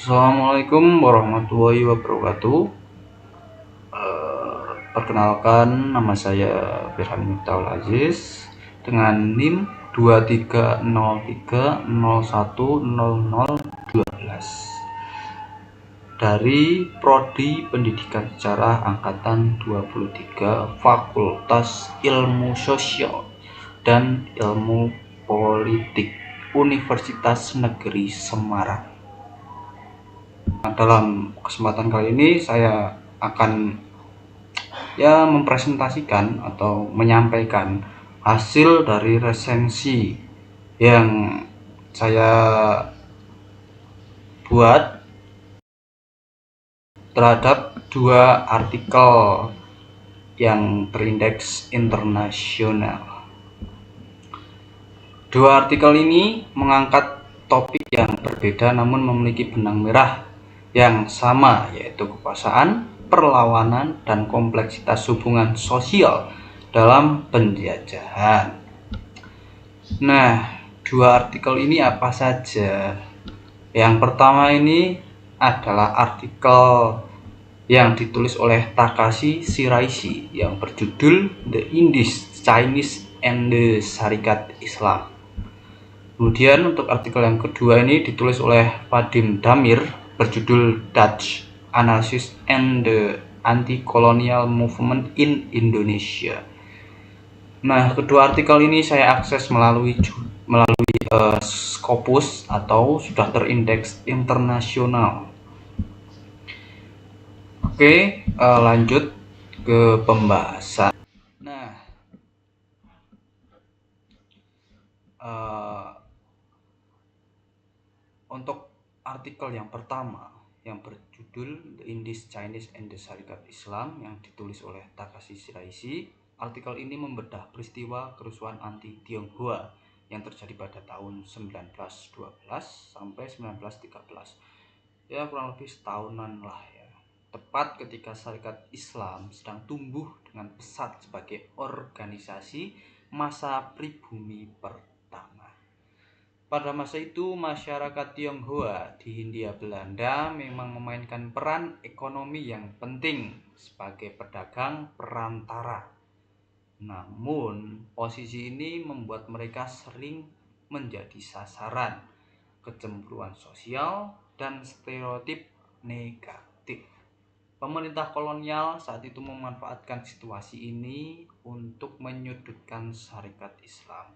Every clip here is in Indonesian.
Assalamualaikum warahmatullahi wabarakatuh. Perkenalkan, nama saya Firhan Miftahul Aziz dengan NIM 2303010012 dari Prodi Pendidikan Sejarah Angkatan 23 Fakultas Ilmu Sosial dan Ilmu Politik Universitas Negeri Semarang. Dalam kesempatan kali ini saya akan mempresentasikan atau menyampaikan hasil dari resensi yang saya buat terhadap dua artikel yang terindeks internasional. Dua artikel ini mengangkat topik yang berbeda namun memiliki benang merah yang sama, yaitu kekuasaan, perlawanan, dan kompleksitas hubungan sosial dalam penjajahan. Nah, dua artikel ini apa saja? Yang pertama ini adalah artikel yang ditulis oleh Takashi Shiraishi yang berjudul The Indies, Chinese and the Syarikat Islam. Kemudian untuk artikel yang kedua ini ditulis oleh Vadim Damir berjudul Dutch Analysis and the Anti-Colonial Movement in Indonesia. Nah, kedua artikel ini saya akses melalui Scopus atau sudah terindeks internasional. Oke, lanjut ke pembahasan. Nah, untuk artikel yang pertama yang berjudul The Indies, Chinese and the Syarikat Islam yang ditulis oleh Takashi Shiraishi, artikel ini membedah peristiwa kerusuhan anti Tionghoa yang terjadi pada tahun 1912 sampai 1913. Ya, kurang lebih setahunan lah ya. Tepat ketika Syarikat Islam sedang tumbuh dengan pesat sebagai organisasi masa pribumi pertama. Pada masa itu, masyarakat Tionghoa di Hindia Belanda memang memainkan peran ekonomi yang penting sebagai pedagang perantara. Namun, posisi ini membuat mereka sering menjadi sasaran kecemburuan sosial dan stereotip negatif. Pemerintah kolonial saat itu memanfaatkan situasi ini untuk menyudutkan Syarikat Islam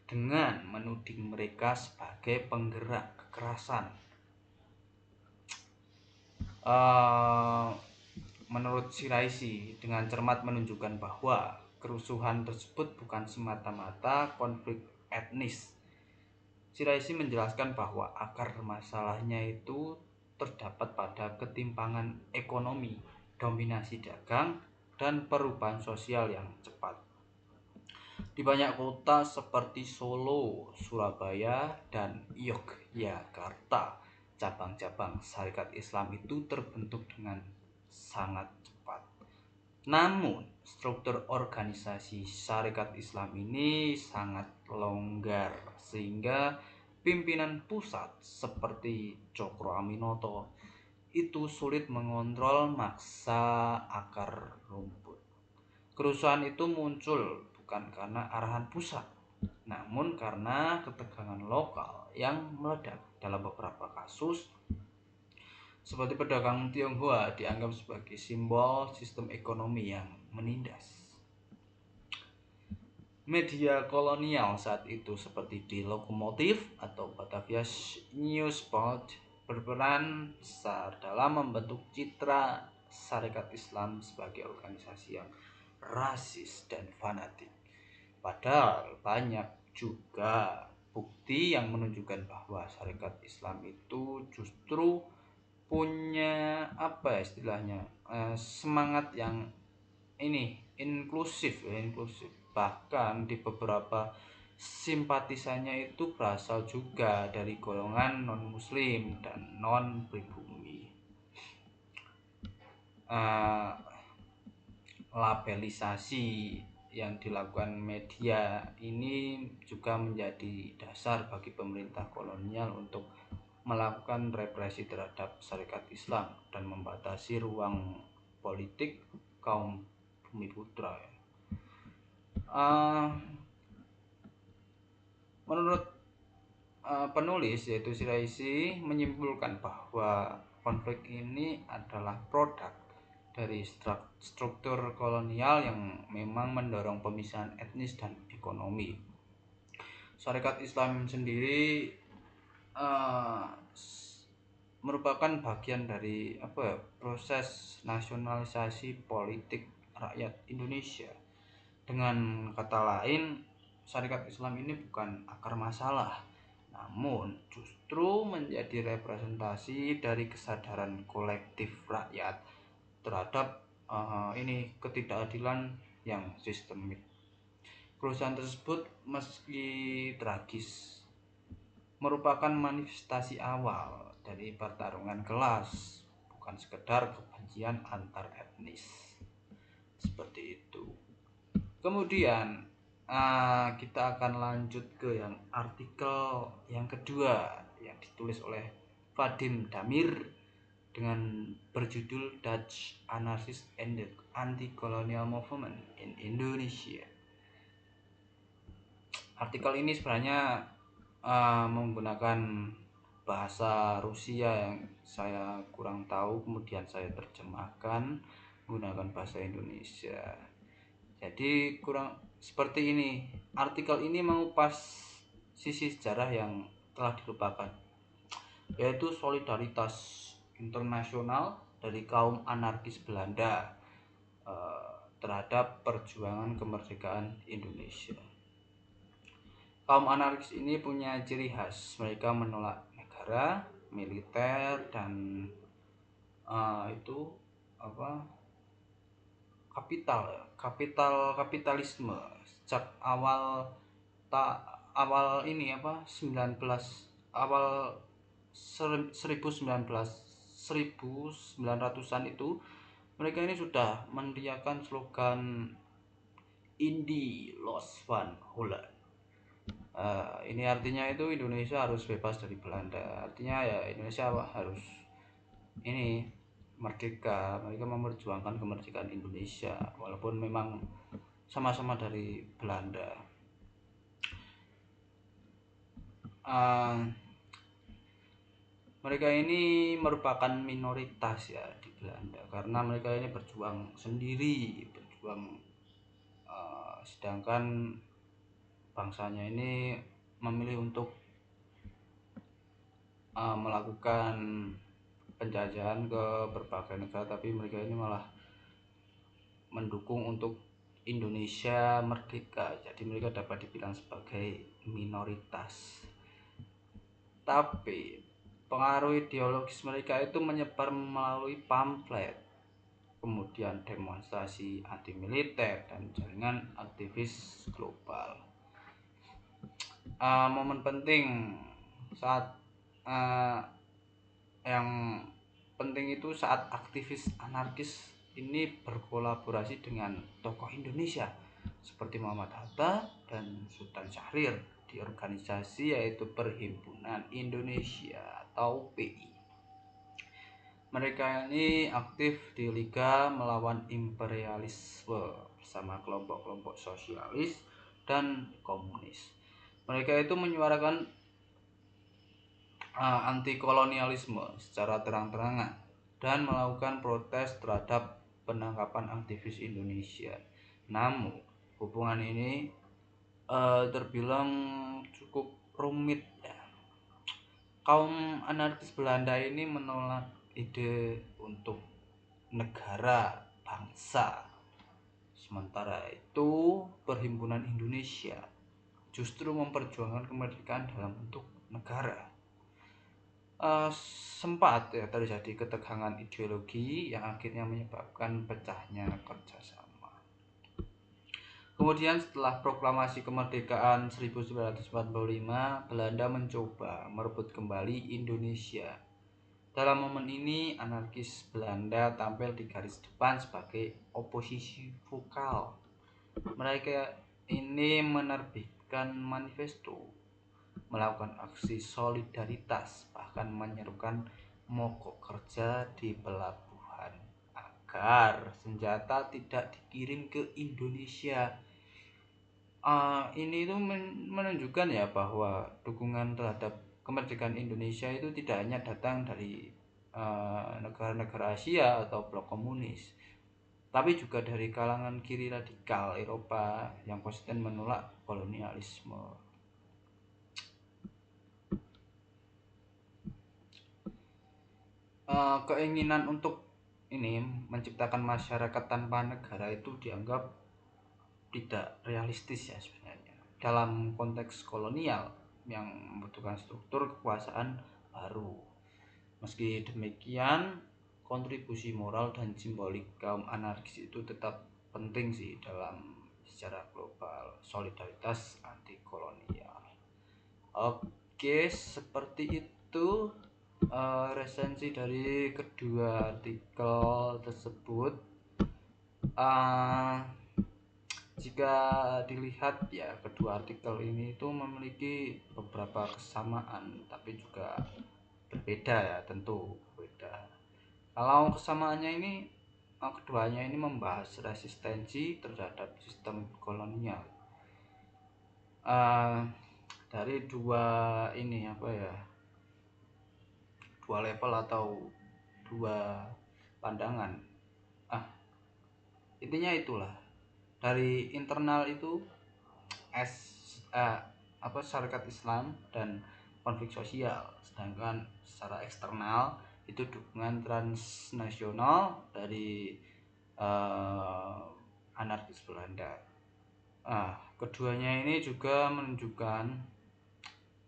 dengan menuding mereka sebagai penggerak kekerasan. Menurut Shiraishi, dengan cermat menunjukkan bahwa kerusuhan tersebut bukan semata-mata konflik etnis. Shiraishi menjelaskan bahwa akar masalahnya itu terdapat pada ketimpangan ekonomi, dominasi dagang, dan perubahan sosial yang cepat. Di banyak kota seperti Solo, Surabaya, dan Yogyakarta, cabang-cabang Syarikat Islam itu terbentuk dengan sangat cepat. Namun, struktur organisasi Syarikat Islam ini sangat longgar sehingga pimpinan pusat seperti Cokro Aminoto itu sulit mengontrol maksa akar rumput. Kerusuhan itu muncul bukan karena arahan pusat, namun karena ketegangan lokal yang meledak. Dalam beberapa kasus, seperti pedagang Tionghoa dianggap sebagai simbol sistem ekonomi yang menindas. Media kolonial saat itu seperti di Lokomotif atau Batavia Newsport berperan besar dalam membentuk citra Syarikat Islam sebagai organisasi yang rasis dan fanatik. Padahal banyak juga bukti yang menunjukkan bahwa Syarikat Islam itu justru punya semangat yang inklusif. Bahkan di beberapa simpatisannya itu berasal juga dari golongan non muslim dan non pribumi. Labelisasi yang dilakukan media ini juga menjadi dasar bagi pemerintah kolonial untuk melakukan represi terhadap Syarikat Islam dan membatasi ruang politik kaum Bumiputra. Menurut penulis yaitu Shiraisi menyimpulkan bahwa konflik ini adalah produk dari struktur kolonial yang memang mendorong pemisahan etnis dan ekonomi. Syarikat Islam sendiri uh, merupakan bagian dari proses nasionalisasi politik rakyat Indonesia. Dengan kata lain, Syarikat Islam ini bukan akar masalah, namun justru menjadi representasi dari kesadaran kolektif rakyat terhadap ini ketidakadilan yang sistemik. Kerusuhan tersebut meski tragis merupakan manifestasi awal dari pertarungan kelas, bukan sekedar kebencian antar etnis. Seperti itu. Kemudian kita akan lanjut ke yang artikel yang kedua yang ditulis oleh Vadim Damir dengan berjudul Dutch Anarchist and the Anti-Colonial Movement in Indonesia. Artikel ini sebenarnya menggunakan bahasa Rusia yang saya kurang tahu, kemudian saya terjemahkan menggunakan bahasa Indonesia. Jadi kurang seperti ini. Artikel ini mengupas sisi sejarah yang telah dilupakan, yaitu solidaritas internasional dari kaum anarkis Belanda terhadap perjuangan kemerdekaan Indonesia. Kaum anarkis ini punya ciri khas, mereka menolak negara, militer, dan kapitalisme. Sejak awal 1900-an itu mereka ini sudah meneriakkan slogan Indie Los Van Holland. Ini artinya itu Indonesia harus bebas dari Belanda. Artinya ya Indonesia harus ini merdeka. Mereka memperjuangkan kemerdekaan Indonesia walaupun memang sama-sama dari Belanda. Mereka ini merupakan minoritas ya di Belanda karena mereka ini berjuang sendiri, sedangkan bangsanya ini memilih untuk melakukan penjajahan ke berbagai negara, tapi mereka ini malah mendukung untuk Indonesia merdeka. Jadi mereka dapat dibilang sebagai minoritas. Tapi pengaruh ideologis mereka itu menyebar melalui pamflet, kemudian demonstrasi anti militer dan jaringan aktivis global. Momen penting saat yang penting itu saat aktivis anarkis ini berkolaborasi dengan tokoh Indonesia seperti Muhammad Hatta dan Sultan Syahrir di organisasi yaitu Perhimpunan Indonesia atau PI. Mereka ini aktif di Liga Melawan Imperialisme bersama kelompok-kelompok sosialis dan komunis. Mereka itu menyuarakan anti kolonialisme secara terang-terangan dan melakukan protes terhadap penangkapan aktivis Indonesia. Namun hubungan ini terbilang cukup rumit ya. Kaum anarkis Belanda ini menolak ide untuk negara bangsa, sementara itu Perhimpunan Indonesia justru memperjuangkan kemerdekaan dalam bentuk negara. Sempat ya terjadi ketegangan ideologi yang akhirnya menyebabkan pecahnya kerjasama. Kemudian setelah proklamasi kemerdekaan 1945, Belanda mencoba merebut kembali Indonesia. Dalam momen ini, anarkis Belanda tampil di garis depan sebagai oposisi vokal. Mereka ini menerbitkan manifesto melakukan aksi solidaritas, bahkan menyerukan mogok kerja di pelabuhan agar senjata tidak dikirim ke Indonesia. Ini itu menunjukkan ya bahwa dukungan terhadap kemerdekaan Indonesia itu tidak hanya datang dari negara-negara Asia atau blok komunis, tapi juga dari kalangan kiri radikal Eropa yang konsisten menolak kolonialisme. Keinginan untuk ini menciptakan masyarakat tanpa negara itu dianggap tidak realistis ya sebenarnya dalam konteks kolonial yang membutuhkan struktur kekuasaan baru. Meski demikian, kontribusi moral dan simbolik kaum anarkis itu tetap penting sih dalam secara global solidaritas anti kolonial. Oke, seperti itu resensi dari kedua artikel tersebut. Uh, Jika dilihat ya, kedua artikel ini itu memiliki beberapa kesamaan tapi juga berbeda ya, tentu berbeda. Kalau kesamaannya ini, keduanya ini membahas resistensi terhadap sistem kolonial. Dari dua ini apa ya, dua level atau dua pandangan. Intinya itulah, dari internal itu syarikat Islam dan konflik sosial, sedangkan secara eksternal itu dukungan transnasional dari anarkis Belanda. Keduanya ini juga menunjukkan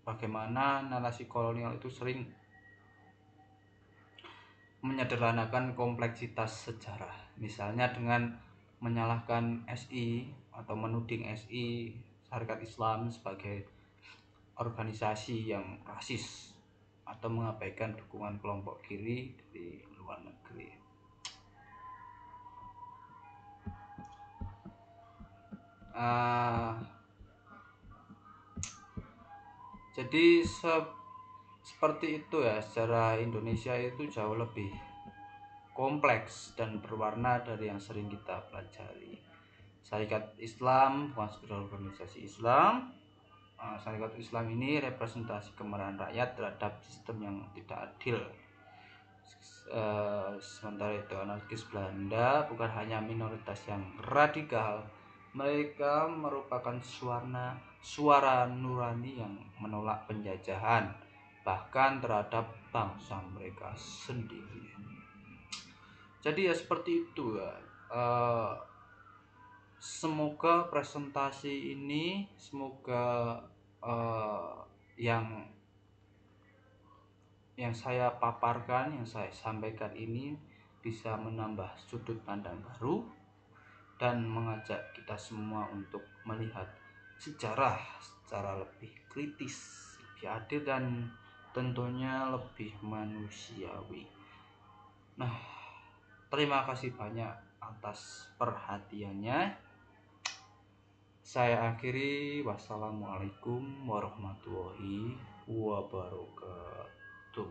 bagaimana narasi kolonial itu sering menyederhanakan kompleksitas sejarah, misalnya dengan menyalahkan SI atau menuding SI, Syarikat Islam, sebagai organisasi yang rasis atau mengabaikan dukungan kelompok kiri di luar negeri. Jadi seperti itu ya, sejarah Indonesia itu jauh lebih kompleks dan berwarna dari yang sering kita pelajari. Syarikat Islam bukan sekedar organisasi Islam. Syarikat Islam ini representasi kemarahan rakyat terhadap sistem yang tidak adil. Sementara itu anarkis Belanda bukan hanya minoritas yang radikal, mereka merupakan suara nurani yang menolak penjajahan, bahkan terhadap bangsa mereka sendiri. Jadi ya seperti itu ya. Semoga presentasi ini, semoga yang saya paparkan, yang saya sampaikan ini bisa menambah sudut pandang baru dan mengajak kita semua untuk melihat sejarah secara lebih kritis, lebih adil, dan tentunya lebih manusiawi. Nah, terima kasih banyak atas perhatiannya. Saya akhiri, wassalamualaikum warahmatullahi wabarakatuh.